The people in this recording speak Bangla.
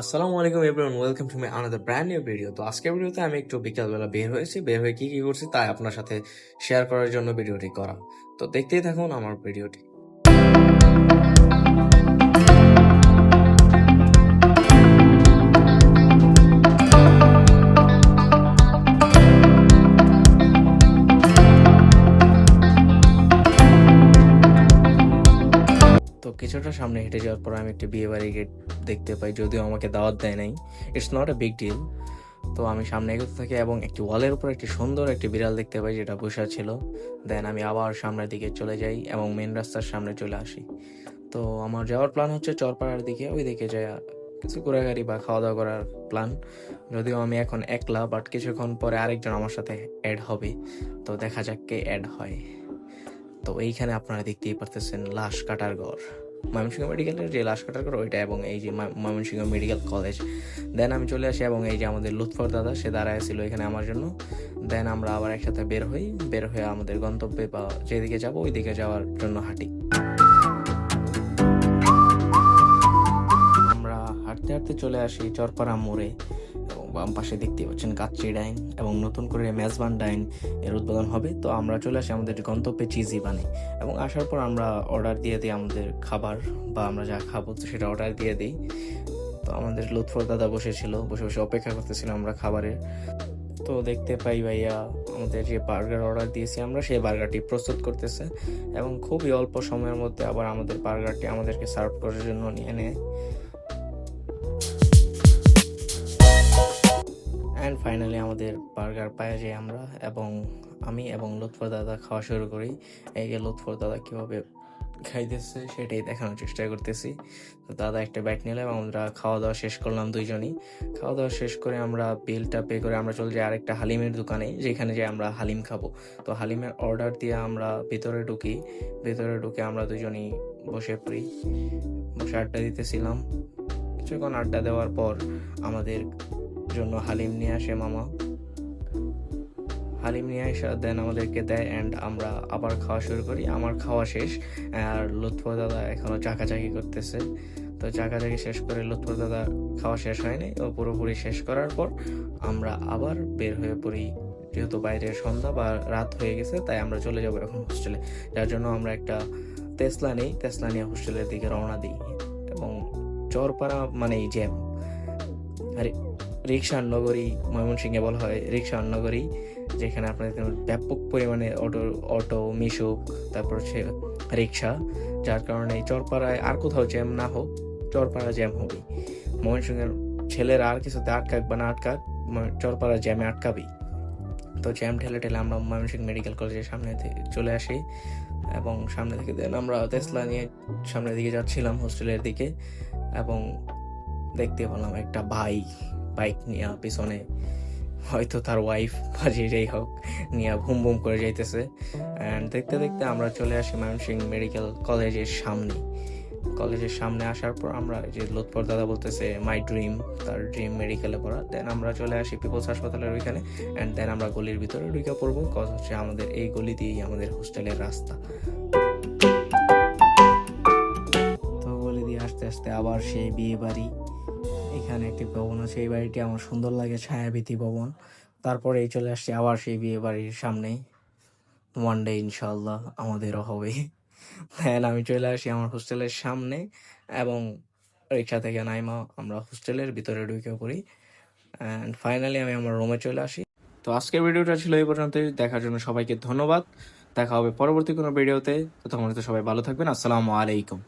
আসসালামু আলাইকুম everyone, welcome to my another brand new video. তো আজকের ভিডিওতে আমি একটু বিকালবেলা বের হয়ে কি করছি তাই আপনার সাথে শেয়ার করার জন্য ভিডিওটি করা। তো দেখতেই থাকুন আমার ভিডিওটি। তো কিছুটা সামনে হেঁটে যাওয়ার পর আমি একটা বিয়ে বাড়ি গেট দেখতে পাই, যদিও আমাকে দাওয়াত দেয় নাই। It's not a big deal. তো আমি সামনে এগোতে থাকি এবং একটি ওয়ালের উপর একটি সুন্দর একটি বিড়াল দেখতে পাই, যেটা বসা ছিল। দেন আমি আবার সামনের দিকে চলে যাই এবং মেন রাস্তার সামনে চলে আসি। তো আমার যাওয়ার প্ল্যান হচ্ছে চরপাড়ার দিকে, ওই দিকে যায় কিছু ঘোরাঘুরি বা খাওয়া দাওয়া করার প্ল্যান। যদিও আমি এখন একলা, বাট কিছুক্ষণ পরে আরেকজন আমার সাথে অ্যাড হবে। তো দেখা যাক কে অ্যাড হয়। তো এইখানে আপনারা দেখতেই পারতেছেন লাশ কাটার ঘর, ময়মনসিংহ মেডিকেলের যে লাশ কাটার ঘর ওইটা, এবং এই যে ময়মনসিংহ মেডিকেল কলেজ। দেন আমি চলে আসি এবং এই যে আমাদের লুৎফর দাদা, সে দাঁড়ায় ছিল এখানে আমার জন্য। দেন আমরা আবার একসাথে বের হয়ে আমাদের গন্তব্যে বা যেদিকে যাবো ওই দিকে যাওয়ার জন্য হাঁটি। আমরা হাঁটতে হাঁটতে চলে আসি চরপাড়া মোড়ে, এবং বাম পাশে দেখতে পাচ্ছেন কাচ্চি ডাইন এবং নতুন করে মেজবান ডাইন এর উদ্বোধন হবে। তো আমরা চলে আসি আমাদের গন্তব্যে চিজি বানে, এবং আসার পর আমরা অর্ডার দিয়ে দিই আমাদের খাবার, বা আমরা যা খাবো তো সেটা অর্ডার দিয়ে দিই। তো আমাদের লুৎফর দাদা বসে বসে অপেক্ষা করতেছিলাম আমরা খাবারের। তো দেখতে পাই ভাইয়া আমাদের যে বার্গার অর্ডার দিয়েছি আমরা, সেই বার্গারটি প্রস্তুত করতেছে, এবং খুবই অল্প সময়ের মধ্যে আবার আমাদের বার্গারটি আমাদেরকে সার্ভ করার জন্য নিয়ে নেয়। অ্যান্ড ফাইনালি আমাদের বার্গার পাওয়া যায় আমরা, এবং আমি এবং লুৎফর দাদা খাওয়া শুরু করি। এই যে লুৎফর দাদা কীভাবে খাইতেছে সেটাই দেখানোর চেষ্টা করতেছি। তো দাদা একটা ব্যাট নিল এবং আমরা খাওয়া দাওয়া শেষ করলাম দুইজনই। খাওয়া দাওয়া শেষ করে আমরা বিলটা পে করে আমরা চলে যাই আরেকটা হালিমের দোকানে, যেখানে যে আমরা হালিম খাবো। তো হালিমের অর্ডার দিয়ে আমরা ভিতরে ঢুকে আমরা দুজনই বসে আড্ডা দিতেছিলাম। কিছুক্ষণ আড্ডা দেওয়ার পর আমাদের জন্য হালিম নিয়ে আসে মামা। হালিম নিয়ে আসা দেন আমাদেরকে দেয়, অ্যান্ড আমরা আবার খাওয়া শুরু করি। আমার খাওয়া শেষ, আর লুৎফর দাদা এখনও চাকাচাকি করতেছে। তো চাকাচাকি শেষ করে লুৎফর দাদা খাওয়া শেষ হয়নি, ও পুরোপুরি শেষ করার পর আমরা আবার বের হয়ে পড়ি। যেহেতু বাইরে সন্ধ্যা বা রাত হয়ে গেছে, তাই আমরা চলে যাবো এখন হোস্টেলে। যার জন্য আমরা একটা টেসলা নিয়ে হোস্টেলের দিকে রওনা দিই। এবং চরপাড়া মানেই জ্যাম, আর রিকশার নগরী ময়মনসিংহে বলা হয় রিকশার নগরী, যেখানে আপনাদের ব্যাপক পরিমাণে অটো মিশুক, তারপর হচ্ছে রিক্সা। যার কারণে চরপাড়ায় আর কোথাও জ্যাম না হোক, চরপাড়া জ্যাম হবে। ময়মনসিংহের ছেলেরা আর কিছুতে আটকাক বা না আটকাক, চরপাড়া জ্যামে আটকাবেই। তো জ্যাম ঠেলে আমরা ময়মনসিংহ মেডিকেল কলেজের সামনে থেকে চলে আসি, এবং সামনে থেকে দেন আমরা তেসলা নিয়ে সামনের দিকে যাচ্ছিলাম হোস্টেলের দিকে। এবং দেখতে পেলাম একটা বাইক নিয়ে পিছনে, হয়তো তার ওয়াইফ বা যেটাই হোক, নিয়ে ভুম ভুম করে যাইতেছে। অ্যান্ড দেখতে দেখতে আমরা চলে আসি ময়মনসিংহ মেডিকেল কলেজের সামনে আসার পর আমরা যে লুৎফর দাদা বলতেছে তার ড্রিম মেডিকেলে পড়া। দেন আমরা চলে আসি পিপলস হাসপাতালের ওইখানে, অ্যান্ড দেন আমরা গলির ভিতরে ঢুকে পড়বো, কজ হচ্ছে আমাদের এই গলি দিয়েই আমাদের হোস্টেলের রাস্তা। তো গলি দিয়ে আস্তে আস্তে আবার সেই বিয়ে বাড়ি। এখানে একটি ভবন আছে, এই বাড়িটি আমার সুন্দর লাগে, ছায়াবীথি ভবন। তারপরে এই চলে আসছি আবার সেই বিয়ে বাড়ির সামনে। ওয়ান ডে ইনশাল্লাহ আমাদেরও হবে। দেন আমি চলে আসি আমার হোস্টেলের সামনে, এবং রিক্সা থেকে নাইমা আমরা হোস্টেলের ভিতরে ঢুকে পড়ি। অ্যান্ড ফাইনালি আমি আমার রুমে চলে আসি। তো আজকের ভিডিওটা ছিল এই পর্যন্তই। দেখার জন্য সবাইকে ধন্যবাদ। দেখা হবে পরবর্তী কোনো ভিডিওতে। তো তখন সবাই ভালো থাকবেন। আসসালামু আলাইকুম।